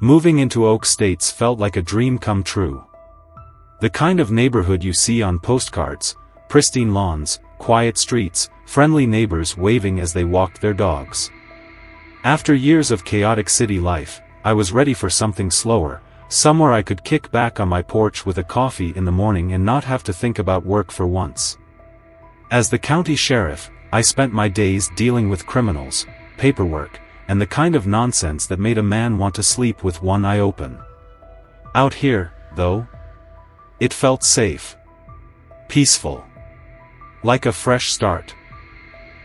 Moving into Oak Estates felt like a dream come true. The kind of neighborhood you see on postcards: pristine lawns, quiet streets, friendly neighbors waving as they walked their dogs. After years of chaotic city life, I was ready for something slower, somewhere I could kick back on my porch with a coffee in the morning and not have to think about work for once. As the county sheriff, I spent my days dealing with criminals, paperwork, and the kind of nonsense that made a man want to sleep with one eye open. Out here, though, it felt safe. Peaceful. Like a fresh start.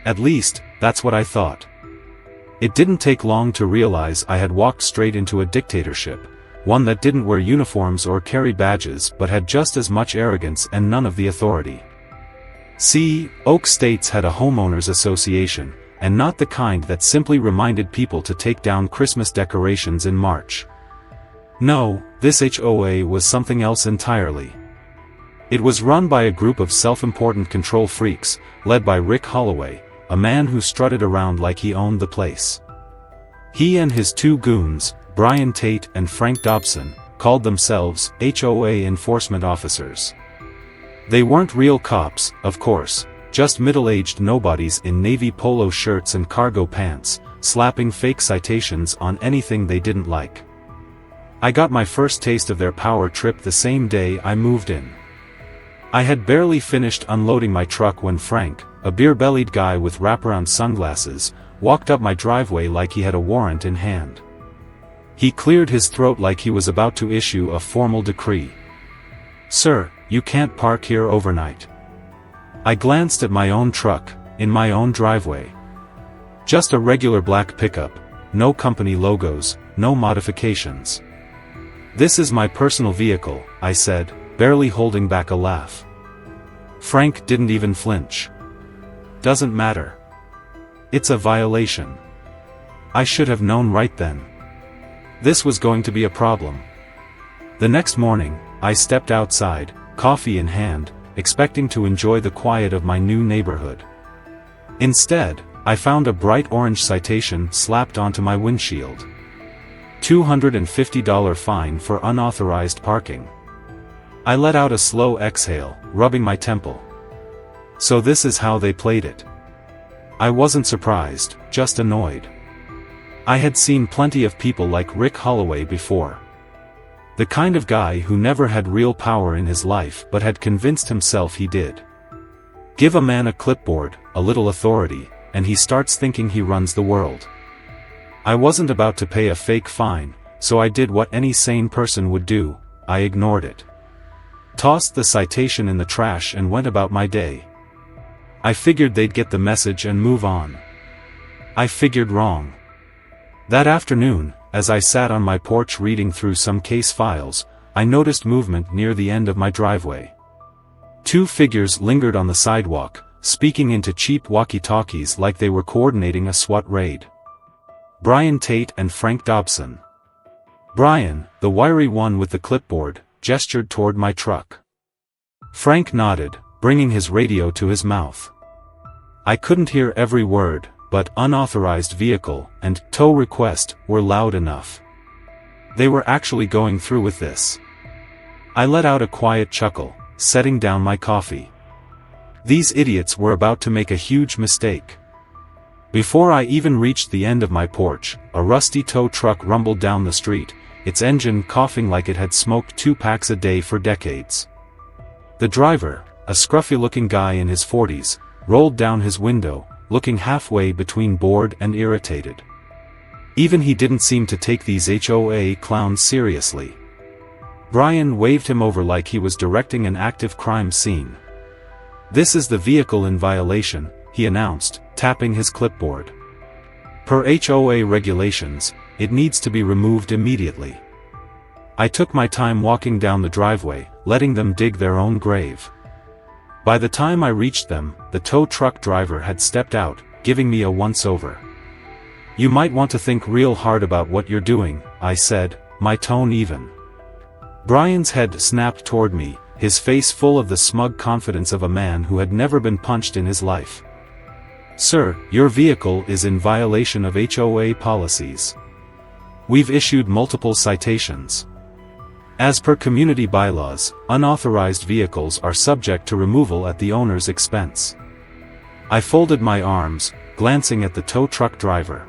At least, that's what I thought. It didn't take long to realize I had walked straight into a dictatorship, one that didn't wear uniforms or carry badges but had just as much arrogance and none of the authority. See, Oak Estates had a homeowners association, and not the kind that simply reminded people to take down Christmas decorations in March. No, this HOA was something else entirely. It was run by a group of self-important control freaks, led by Rick Holloway, a man who strutted around like he owned the place. He and his two goons, Brian Tate and Frank Dobson, called themselves HOA enforcement officers. They weren't real cops, of course, just middle-aged nobodies in navy polo shirts and cargo pants, slapping fake citations on anything they didn't like. I got my first taste of their power trip the same day I moved in. I had barely finished unloading my truck when Frank, a beer-bellied guy with wraparound sunglasses, walked up my driveway like he had a warrant in hand. He cleared his throat like he was about to issue a formal decree. "Sir, you can't park here overnight." I glanced at my own truck, in my own driveway. Just a regular black pickup, no company logos, no modifications. "This is my personal vehicle," I said, barely holding back a laugh. Frank didn't even flinch. "Doesn't matter. It's a violation." I should have known right then. This was going to be a problem. The next morning, I stepped outside, coffee in hand, expecting to enjoy the quiet of my new neighborhood. Instead, I found a bright orange citation slapped onto my windshield. $250 fine for unauthorized parking. I let out a slow exhale, rubbing my temple. So this is how they played it. I wasn't surprised, just annoyed. I had seen plenty of people like Rick Holloway before. The kind of guy who never had real power in his life but had convinced himself he did. Give a man a clipboard, a little authority, and he starts thinking he runs the world. I wasn't about to pay a fake fine, so I did what any sane person would do: I ignored it. Tossed the citation in the trash and went about my day. I figured they'd get the message and move on. I figured wrong. That afternoon, as I sat on my porch reading through some case files, I noticed movement near the end of my driveway. Two figures lingered on the sidewalk, speaking into cheap walkie-talkies like they were coordinating a SWAT raid. Brian Tate and Frank Dobson. Brian, the wiry one with the clipboard, gestured toward my truck. Frank nodded, bringing his radio to his mouth. I couldn't hear every word, but unauthorized vehicle and tow request were loud enough. They were actually going through with this. I let out a quiet chuckle, setting down my coffee. These idiots were about to make a huge mistake. Before I even reached the end of my porch, a rusty tow truck rumbled down the street, its engine coughing like it had smoked 2 packs a day for decades. The driver, a scruffy-looking guy in his 40s, rolled down his window, looking halfway between bored and irritated. Even he didn't seem to take these HOA clowns seriously. Brian waved him over like he was directing an active crime scene. "This is the vehicle in violation," he announced, tapping his clipboard. "Per HOA regulations, it needs to be removed immediately." I took my time walking down the driveway, letting them dig their own grave. By the time I reached them, the tow truck driver had stepped out, giving me a once-over. "You might want to think real hard about what you're doing," I said, my tone even. Brian's head snapped toward me, his face full of the smug confidence of a man who had never been punched in his life. "Sir, your vehicle is in violation of HOA policies." We've issued multiple citations. As per community bylaws, unauthorized vehicles are subject to removal at the owner's expense. I folded my arms, glancing at the tow truck driver.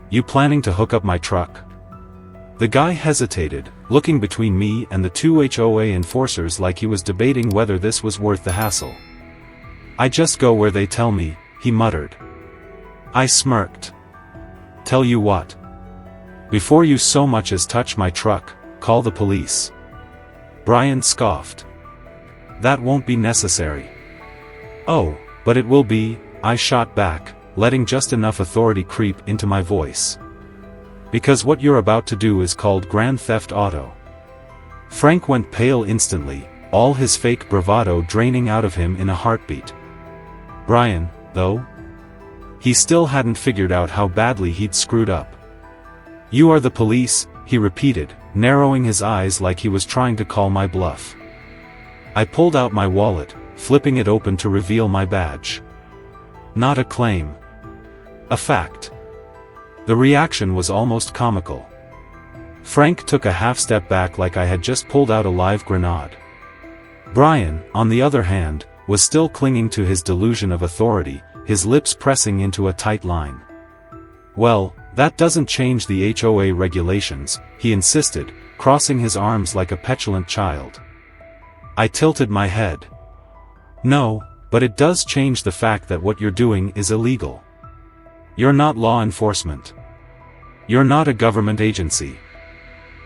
You planning to hook up my truck? The guy hesitated, looking between me and the two HOA enforcers like he was debating whether this was worth the hassle. I just go where they tell me, he muttered. I smirked. Tell you what. Before you so much as touch my truck, call the police. Brian scoffed. That won't be necessary. Oh, but it will be, I shot back, letting just enough authority creep into my voice. Because what you're about to do is called Grand Theft Auto. Frank went pale instantly, all his fake bravado draining out of him in a heartbeat. Brian, though? He still hadn't figured out how badly he'd screwed up. You are the police, he repeated, narrowing his eyes like he was trying to call my bluff. I pulled out my wallet, flipping it open to reveal my badge. Not a claim. A fact. The reaction was almost comical. Frank took a half step back like I had just pulled out a live grenade. Brian, on the other hand, was still clinging to his delusion of authority, his lips pressing into a tight line. Well, that doesn't change the HOA regulations, he insisted, crossing his arms like a petulant child. I tilted my head. No, but it does change the fact that what you're doing is illegal. You're not law enforcement. You're not a government agency.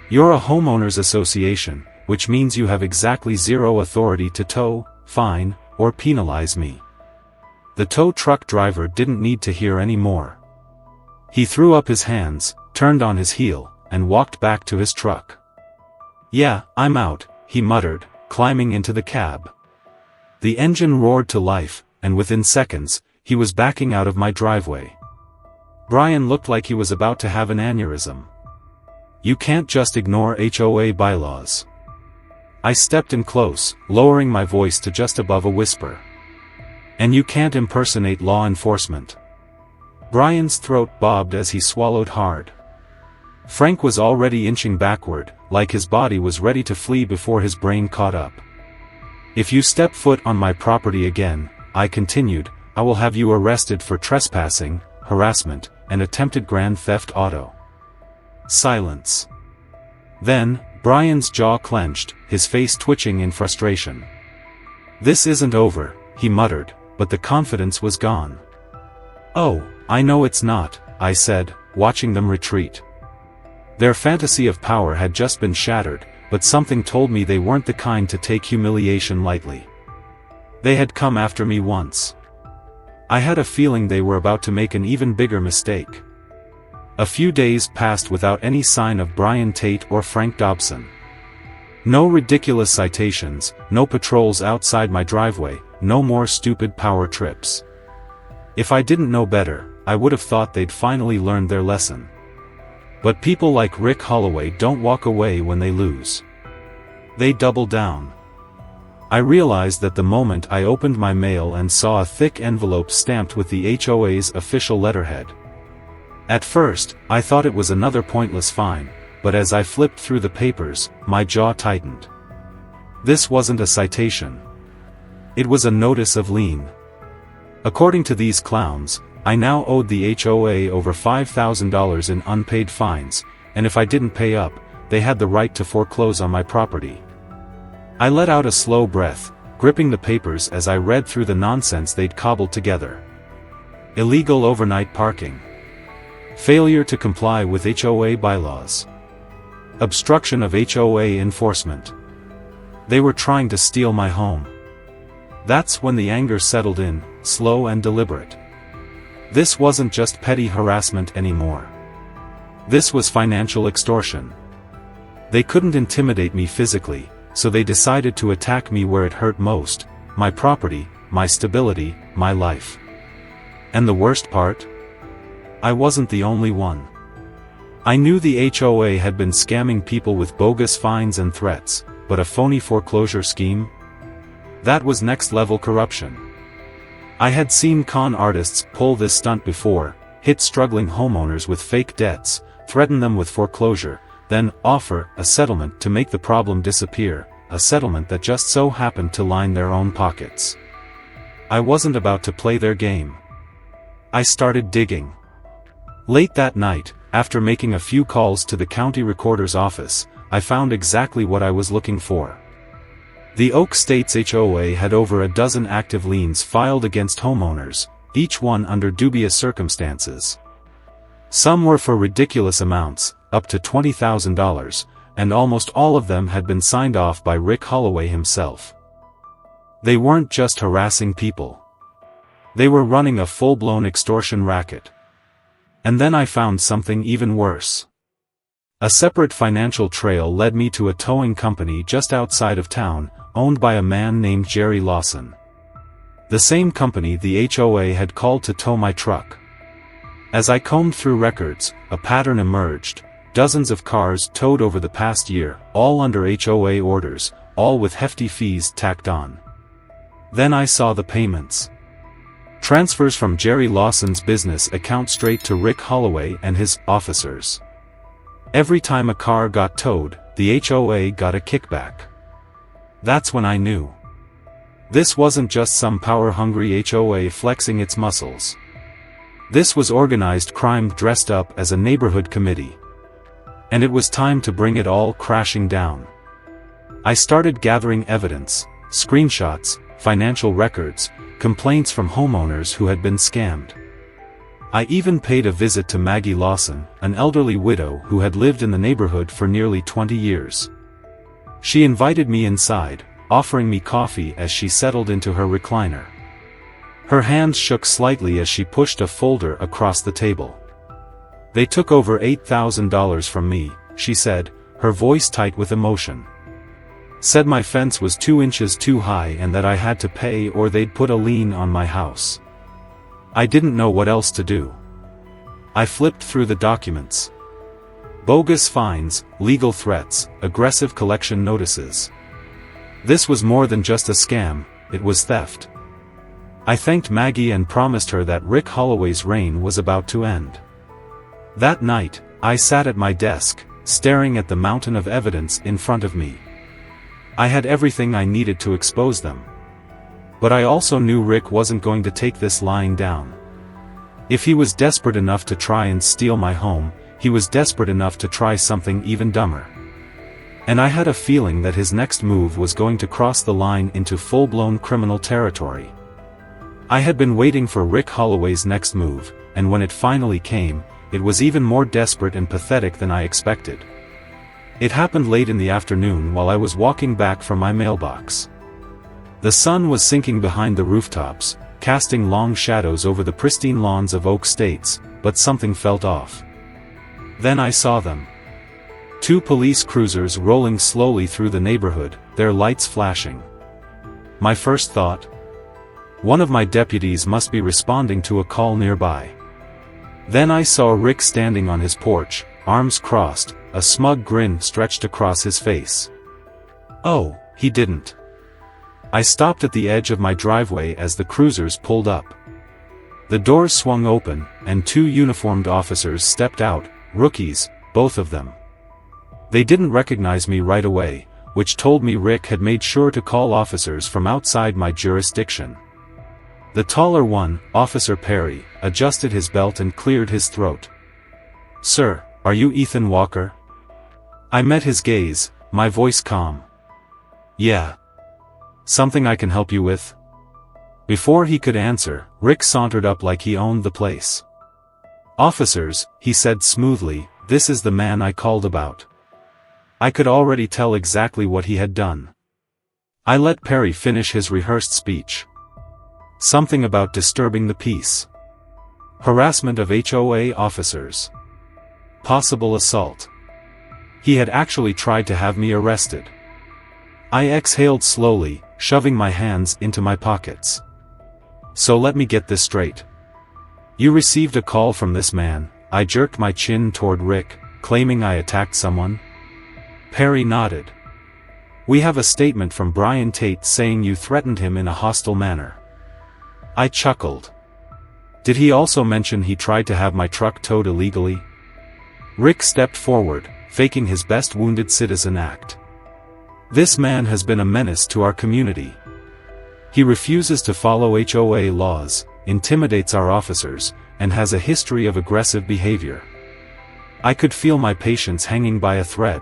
You're a homeowners association, which means you have exactly zero authority to tow, fine, or penalize me. The tow truck driver didn't need to hear any more. He threw up his hands, turned on his heel, and walked back to his truck. Yeah, I'm out, he muttered, climbing into the cab. The engine roared to life, and within seconds, he was backing out of my driveway. Brian looked like he was about to have an aneurysm. You can't just ignore HOA bylaws. I stepped in close, lowering my voice to just above a whisper. And you can't impersonate law enforcement. Brian's throat bobbed as he swallowed hard. Frank was already inching backward, like his body was ready to flee before his brain caught up. If you step foot on my property again, I continued, I will have you arrested for trespassing, harassment, and attempted grand theft auto. Silence. Then, Brian's jaw clenched, his face twitching in frustration. This isn't over, he muttered, but the confidence was gone. Oh, I know it's not, I said, watching them retreat. Their fantasy of power had just been shattered, but something told me they weren't the kind to take humiliation lightly. They had come after me once. I had a feeling they were about to make an even bigger mistake. A few days passed without any sign of Brian Tate or Frank Dobson. No ridiculous citations, no patrols outside my driveway, no more stupid power trips. If I didn't know better, I would have thought they'd finally learned their lesson. But people like Rick Holloway don't walk away when they lose. They double down. I realized that the moment I opened my mail and saw a thick envelope stamped with the HOA's official letterhead. At first, I thought it was another pointless fine, but as I flipped through the papers, my jaw tightened. This wasn't a citation. It was a notice of lien. According to these clowns, I now owed the HOA over $5,000 in unpaid fines, and if I didn't pay up, they had the right to foreclose on my property. I let out a slow breath, gripping the papers as I read through the nonsense they'd cobbled together. Illegal overnight parking. Failure to comply with HOA bylaws. Obstruction of HOA enforcement. They were trying to steal my home. That's when the anger settled in, slow and deliberate. This wasn't just petty harassment anymore. This was financial extortion. They couldn't intimidate me physically, so they decided to attack me where it hurt most, my property, my stability, my life. And the worst part? I wasn't the only one. I knew the HOA had been scamming people with bogus fines and threats, but a phony foreclosure scheme? That was next-level corruption. I had seen con artists pull this stunt before, hit struggling homeowners with fake debts, threaten them with foreclosure, then offer a settlement to make the problem disappear, a settlement that just so happened to line their own pockets. I wasn't about to play their game. I started digging. Late that night, after making a few calls to the county recorder's office, I found exactly what I was looking for. The Oak States HOA had over a dozen active liens filed against homeowners, each one under dubious circumstances. Some were for ridiculous amounts, up to $20,000, and almost all of them had been signed off by Rick Holloway himself. They weren't just harassing people. They were running a full-blown extortion racket. And then I found something even worse. A separate financial trail led me to a towing company just outside of town, owned by a man named Jerry Lawson. The same company the HOA had called to tow my truck. As I combed through records, a pattern emerged: dozens of cars towed over the past year, all under HOA orders, all with hefty fees tacked on. Then I saw the payments. Transfers from Jerry Lawson's business account straight to Rick Holloway and his officers. Every time a car got towed, the HOA got a kickback. That's when I knew. This wasn't just some power-hungry HOA flexing its muscles. This was organized crime dressed up as a neighborhood committee. And it was time to bring it all crashing down. I started gathering evidence, screenshots, financial records, complaints from homeowners who had been scammed. I even paid a visit to Maggie Lawson, an elderly widow who had lived in the neighborhood for nearly 20 years. She invited me inside, offering me coffee as she settled into her recliner. Her hands shook slightly as she pushed a folder across the table. "They took over $8,000 from me," she said, her voice tight with emotion. "Said my fence was 2 inches too high and that I had to pay or they'd put a lien on my house." I didn't know what else to do. I flipped through the documents. Bogus fines, legal threats, aggressive collection notices. This was more than just a scam, it was theft. I thanked Maggie and promised her that Rick Holloway's reign was about to end. That night, I sat at my desk, staring at the mountain of evidence in front of me. I had everything I needed to expose them. But I also knew Rick wasn't going to take this lying down. If he was desperate enough to try and steal my home, he was desperate enough to try something even dumber. And I had a feeling that his next move was going to cross the line into full-blown criminal territory. I had been waiting for Rick Holloway's next move, and when it finally came, it was even more desperate and pathetic than I expected. It happened late in the afternoon while I was walking back from my mailbox. The sun was sinking behind the rooftops, casting long shadows over the pristine lawns of Oak States, but something felt off. Then I saw them. 2 police cruisers rolling slowly through the neighborhood, their lights flashing. My first thought? One of my deputies must be responding to a call nearby. Then I saw Rick standing on his porch, arms crossed, a smug grin stretched across his face. Oh, he didn't. I stopped at the edge of my driveway as the cruisers pulled up. The doors swung open, and 2 uniformed officers stepped out, rookies, both of them. They didn't recognize me right away, which told me Rick had made sure to call officers from outside my jurisdiction. The taller one, Officer Perry, adjusted his belt and cleared his throat. "Sir, are you Ethan Walker?" I met his gaze, my voice calm. "Yeah. Something I can help you with?" Before he could answer, Rick sauntered up like he owned the place. "Officers," he said smoothly, "this is the man I called about." I could already tell exactly what he had done. I let Perry finish his rehearsed speech. Something about disturbing the peace. Harassment of HOA officers. Possible assault. He had actually tried to have me arrested. I exhaled slowly, shoving my hands into my pockets. "So let me get this straight. You received a call from this man." I jerked my chin toward Rick, claiming I attacked someone. Perry nodded. "We have a statement from Brian Tate saying you threatened him in a hostile manner." I chuckled. "Did he also mention he tried to have my truck towed illegally?" Rick stepped forward, faking his best wounded citizen act. This man has been a menace to our community. He refuses to follow HOA laws, intimidates our officers, and has a history of aggressive behavior. I could feel my patience hanging by a thread.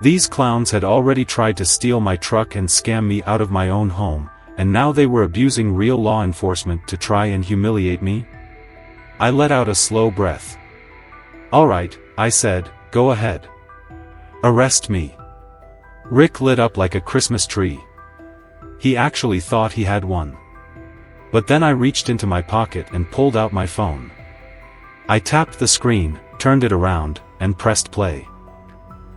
These clowns had already tried to steal my truck and scam me out of my own home, and now they were abusing real law enforcement to try and humiliate me? I let out a slow breath. "All right," I said, "go ahead. Arrest me." Rick lit up like a Christmas tree. He actually thought he had one. But then I reached into my pocket and pulled out my phone. I tapped the screen, turned it around, and pressed play.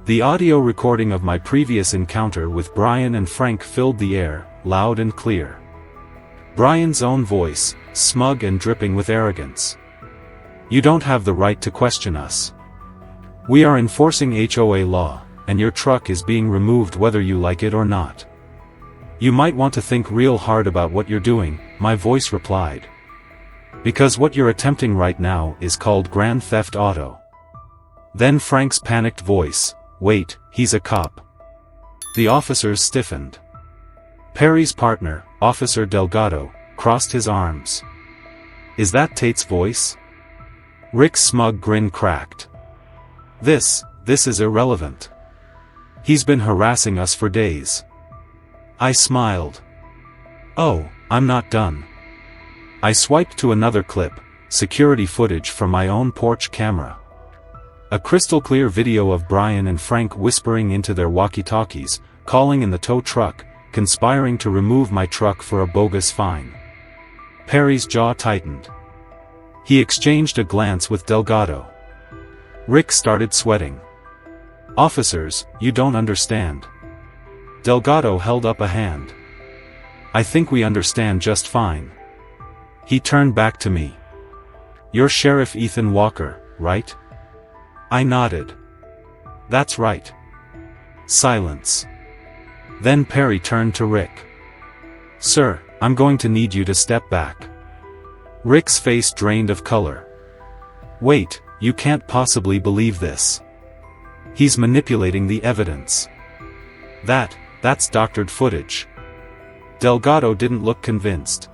The audio recording of my previous encounter with Brian and Frank filled the air, loud and clear. Brian's own voice, smug and dripping with arrogance. "You don't have the right to question us. We are enforcing HOA law, and your truck is being removed whether you like it or not. You might want to think real hard about what you're doing," my voice replied. "Because what you're attempting right now is called Grand Theft Auto." Then Frank's panicked voice, "Wait, he's a cop." The officers stiffened. Perry's partner, Officer Delgado, crossed his arms. "Is that Tate's voice?" Rick's smug grin cracked. This is irrelevant. He's been harassing us for days." I smiled. "Oh, I'm not done." I swiped to another clip, security footage from my own porch camera. A crystal-clear video of Brian and Frank whispering into their walkie-talkies, calling in the tow truck, conspiring to remove my truck for a bogus fine. Perry's jaw tightened. He exchanged a glance with Delgado. Rick started sweating. "Officers, you don't understand." Delgado held up a hand. "I think we understand just fine." He turned back to me. "You're Sheriff Ethan Walker, right?" I nodded. "That's right." Silence. Then Perry turned to Rick. "Sir, I'm going to need you to step back." Rick's face drained of color. "Wait, you can't possibly believe this. He's manipulating the evidence. That's doctored footage." Delgado didn't look convinced.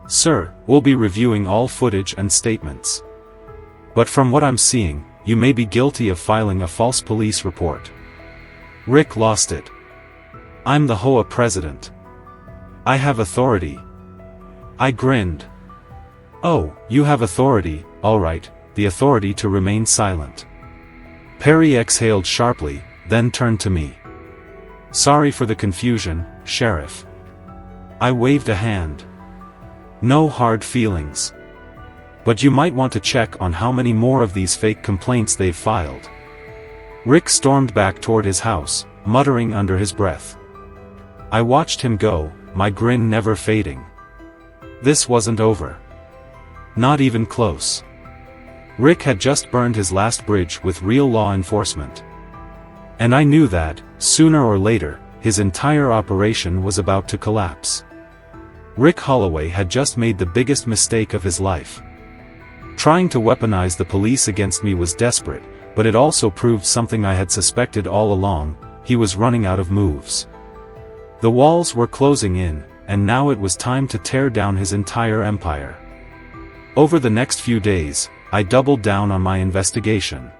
"Sir, we'll be reviewing all footage and statements. But from what I'm seeing, you may be guilty of filing a false police report." Rick lost it. "I'm the HOA president. I have authority." I grinned. "Oh, you have authority, all right, the authority to remain silent." Perry exhaled sharply, then turned to me. "Sorry for the confusion, Sheriff." I waved a hand. "No hard feelings. But you might want to check on how many more of these fake complaints they've filed." Rick stormed back toward his house, muttering under his breath. I watched him go, my grin never fading. This wasn't over. Not even close. Rick had just burned his last bridge with real law enforcement. And I knew that, sooner or later, his entire operation was about to collapse. Rick Holloway had just made the biggest mistake of his life. Trying to weaponize the police against me was desperate, but it also proved something I had suspected all along: he was running out of moves. The walls were closing in, and now it was time to tear down his entire empire. Over the next few days, I doubled down on my investigation.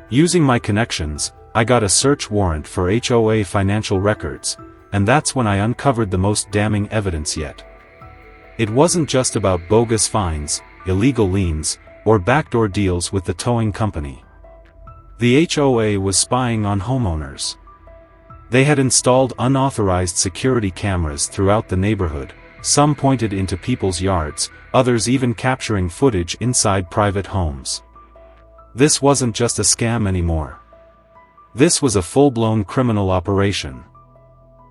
Using my connections, I got a search warrant for HOA financial records, and that's when I uncovered the most damning evidence yet. It wasn't just about bogus fines, illegal liens, or backdoor deals with the towing company. The HOA was spying on homeowners. They had installed unauthorized security cameras throughout the neighborhood, some pointed into people's yards, others even capturing footage inside private homes. This wasn't just a scam anymore. This was a full-blown criminal operation.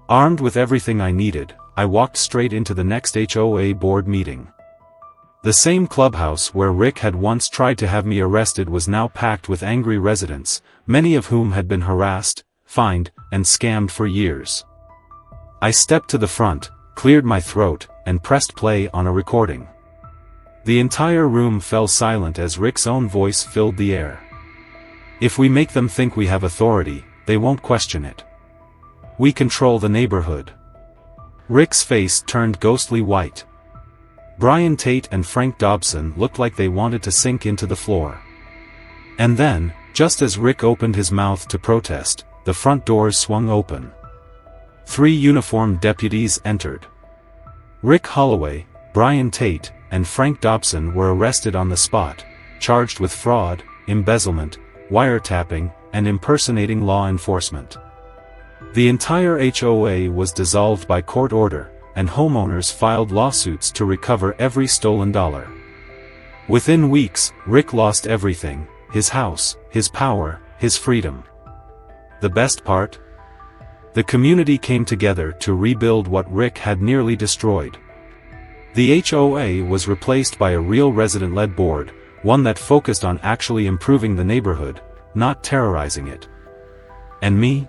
Armed with everything I needed, I walked straight into the next HOA board meeting. The same clubhouse where Rick had once tried to have me arrested was now packed with angry residents, many of whom had been harassed, fined, and scammed for years. I stepped to the front, cleared my throat, and pressed play on a recording. The entire room fell silent as Rick's own voice filled the air. If we make them think we have authority, they won't question it. We control the neighborhood. Rick's face turned ghostly white. Brian Tate and Frank Dobson looked like they wanted to sink into the floor. And then, just as Rick opened his mouth to protest, the front doors swung open. 3 uniformed deputies entered. Rick Holloway, Brian Tate, and Frank Dobson were arrested on the spot, charged with fraud, embezzlement, wiretapping, and impersonating law enforcement. The entire HOA was dissolved by court order, and homeowners filed lawsuits to recover every stolen dollar. Within weeks, Rick lost everything: his house, his power, his freedom. The best part? The community came together to rebuild what Rick had nearly destroyed. The HOA was replaced by a real resident-led board, one that focused on actually improving the neighborhood, not terrorizing it. And me?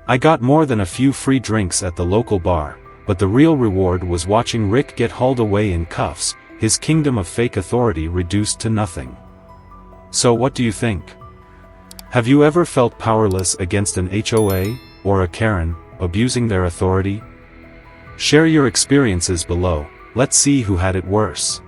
I got more than a few free drinks at the local bar, but the real reward was watching Rick get hauled away in cuffs, his kingdom of fake authority reduced to nothing. So what do you think? Have you ever felt powerless against an HOA, or a Karen, abusing their authority? Share your experiences below. Let's see who had it worse.